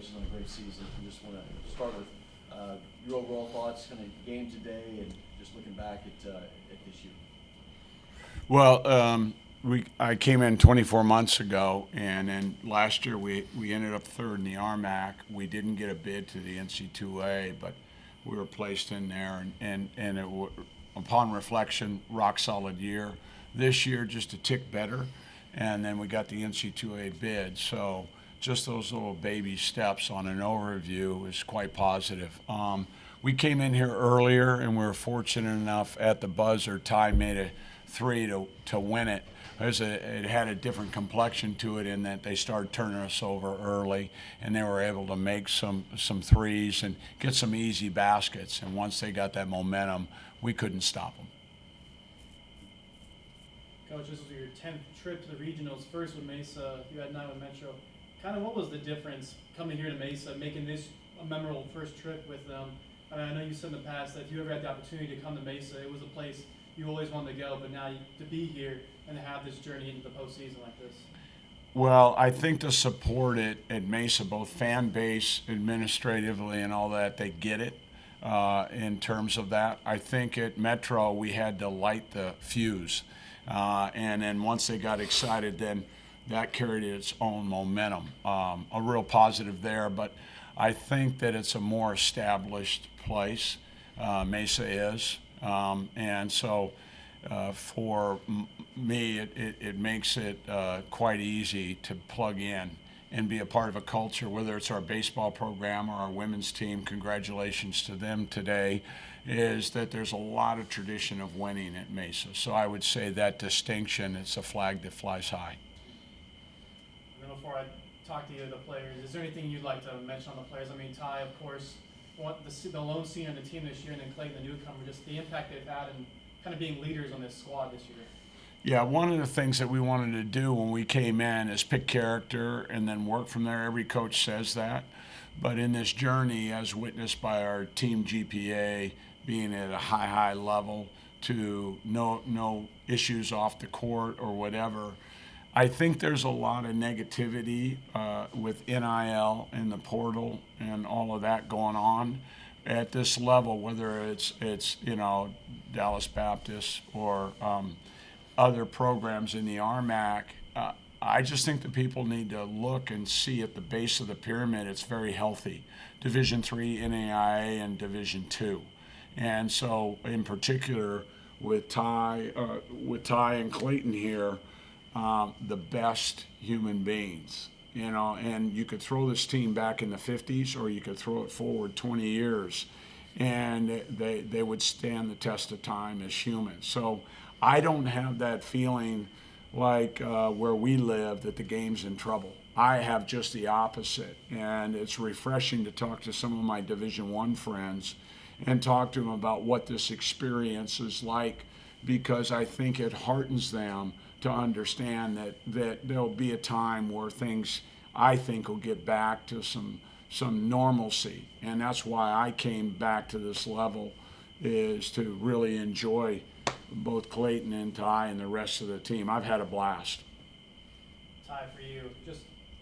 congratulations on a great season. I just want to start with your overall thoughts, kind of game today, and just looking back at this year. Well, I came in 24 months ago, and then last year we ended up third in the RMAC. We didn't get a bid to the NC2A, but we were placed in there, and upon reflection, rock solid year. This year, just a tick better, and then we got the NC2A bid. So just those little baby steps on an overview is quite positive. We came in here earlier, and we were fortunate enough at the buzzer. Ty made a three to win it. It had a different complexion to it in that they started turning us over early, and they were able to make some threes and get some easy baskets. And once they got that momentum, we couldn't stop them. Coach, this was your 10th trip to the regionals, first with Mesa, you had 9 with Metro. Kind of what was the difference coming here to Mesa, making this a memorable first trip with them? I mean, I know you said in the past that if you ever had the opportunity to come to Mesa, it was a place you always wanted to go, but now to be here and to have this journey into the postseason like this? Well, I think the support at Mesa, both fan base, administratively, and all that, they get it in terms of that. I think at Metro we had to light the fuse, and then once they got excited, then that carried its own momentum. A real positive there, but I think that it's a more established place. Mesa is, and so for me, it makes it quite easy to plug in and be a part of a culture, whether it's our baseball program or our women's team. Congratulations to them today. Is that there's a lot of tradition of winning at Mesa. So I would say that distinction, it's a flag that flies high. And then before I talk to you, the players, is there anything you'd like to mention on the players? I mean, Ty, of course, the lone senior on the team this year, and then Clayton, the newcomer, just the impact they've had and kind of being leaders on this squad this year. Yeah, one of the things that we wanted to do when we came in is pick character and then work from there. Every coach says that. But in this journey, as witnessed by our team GPA being at a high level to no issues off the court or whatever, I think there's a lot of negativity with NIL and the portal and all of that going on at this level, whether it's Dallas Baptist or other programs in the RMAC. I just think that people need to look and see at the base of the pyramid, it's very healthy. Division III, NAIA, and Division II. And so in particular with Ty and Clayton here, the best human beings, and you could throw this team back in the 50s or you could throw it forward 20 years and they would stand the test of time as humans. So I don't have that feeling like where we live that the game's in trouble. I have just the opposite, and it's refreshing to talk to some of my Division I friends and talk to them about what this experience is like, because I think it heartens them to understand that there'll be a time where things, I think, will get back to some normalcy. And that's why I came back to this level, is to really enjoy both Clayton and Ty and the rest of the team. I've had a blast. Ty, for you,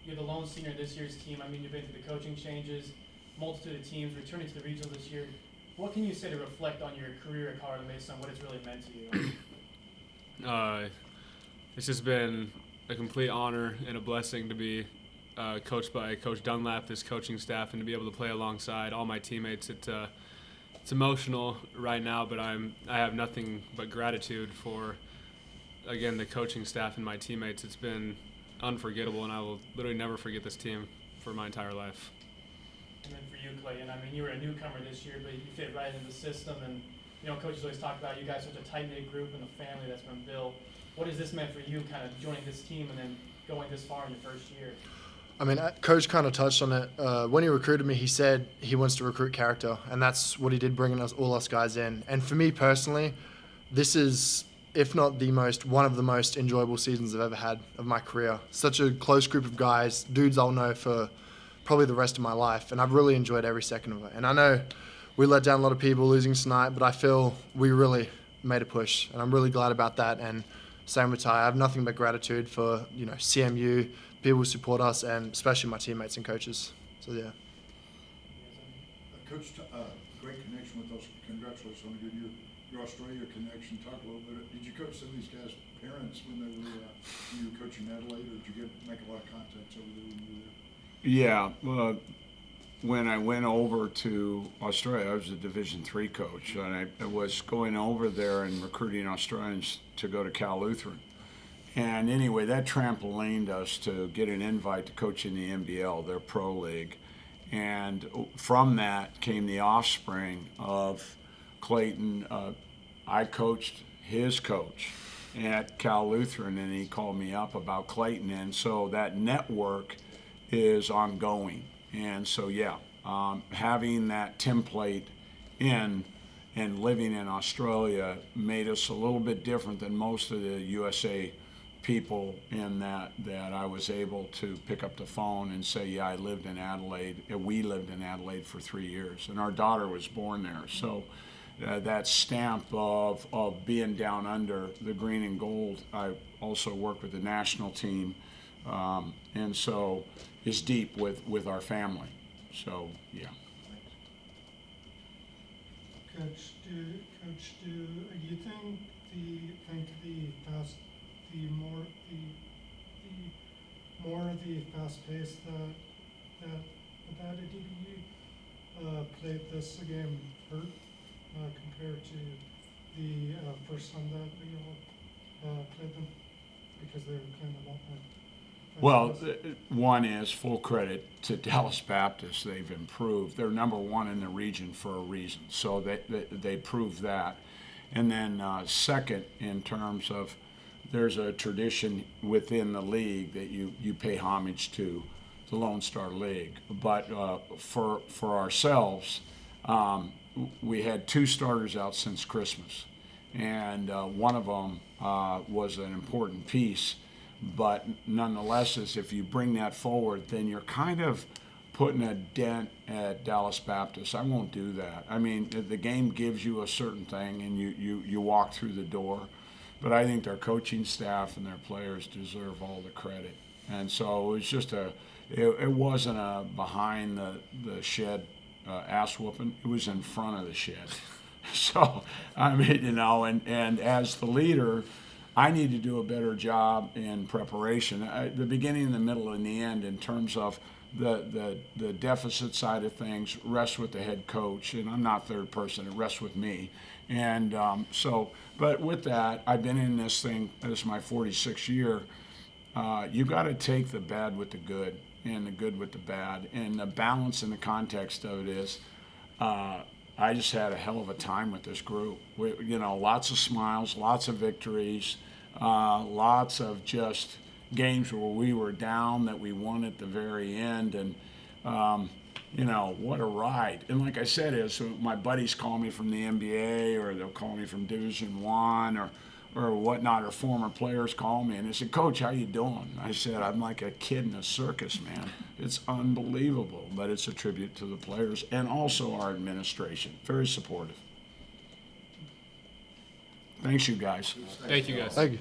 you're the lone senior this year's team. I mean, you've been through the coaching changes, multitude of teams, returning to the regional this year. What can you say to reflect on your career at Colorado Mesa and what it's really meant to you? It's just been a complete honor and a blessing to be coached by Coach Dunlap, this coaching staff, and to be able to play alongside all my teammates. It's emotional right now, but I have nothing but gratitude for, again, the coaching staff and my teammates. It's been unforgettable, and I will literally never forget this team for my entire life. And then for you, Clayton, I mean, you were a newcomer this year, but you fit right into the system, and coaches always talk about you guys such a tight-knit group and the family that's been built. What has this meant for you, kind of joining this team and then going this far in your first year? I mean, Coach kind of touched on it. When he recruited me, he said he wants to recruit character, and that's what he did, bringing all us guys in. And for me personally, this is, if not one of the most enjoyable seasons I've ever had of my career. Such a close group of guys, dudes I'll know for probably the rest of my life, and I've really enjoyed every second of it. And I know we let down a lot of people losing tonight, but I feel we really made a push, and I'm really glad about that. And same with Ty. I have nothing but gratitude for CMU, people who support us, and especially my teammates and coaches. So yeah. Coach, great connection with us. Congratulations on your Australia connection. Talk a little bit. Did you coach some of these guys' parents when they were when you were coaching Adelaide, or did you make a lot of contacts over there when you were there? Yeah. When I went over to Australia, I was a Division III coach, and I was going over there and recruiting Australians to go to Cal Lutheran. And anyway, that trampolined us to get an invite to coach in the NBL, their pro league. And from that came the offspring of Clayton. I coached his coach at Cal Lutheran, and he called me up about Clayton. And so that network is ongoing. And so, yeah, having that template in and living in Australia made us a little bit different than most of the USA people in that I was able to pick up the phone and say, yeah, I lived in Adelaide. We lived in Adelaide for 3 years, and our daughter was born there. So that stamp of being down under the green and gold, I also worked with the national team, and so is deep with our family. So, yeah. Coach, do you think the more the fast pace that a DBU played this game hurt compared to the first time that we all played them, because they were kind of a lot more. Well, one is full credit to Dallas Baptist. They've improved. They're number one in the region for a reason. So they proved that. And then second, in terms of there's a tradition within the league that you pay homage to the Lone Star League. But for ourselves, we had 2 starters out since Christmas. And one of them was an important piece. But nonetheless, if you bring that forward, then you're kind of putting a dent at Dallas Baptist. I won't do that. I mean, the game gives you a certain thing, and you walk through the door. But I think their coaching staff and their players deserve all the credit. And so it was just it wasn't a behind the shed ass whooping. It was in front of the shed. So, I mean, and as the leader, I need to do a better job in preparation. The beginning, the middle, and the end in terms of the deficit side of things rests with the head coach, and I'm not third person, it rests with me. And but with that, I've been in this thing, this is my 46th year. You got to take the bad with the good and the good with the bad. And the balance in the context of it is, I just had a hell of a time with this group. Lots of smiles, lots of victories, lots of just games where we were down that we won at the very end, and what a ride. And like I said, so my buddies call me from the NBA, or they'll call me from Division I, or whatnot, or former players call me and they said, Coach, how you doing? I said, I'm like a kid in a circus, man. It's unbelievable, but it's a tribute to the players and also our administration. Very supportive. Thanks, you guys. Thank you, guys. Thank you.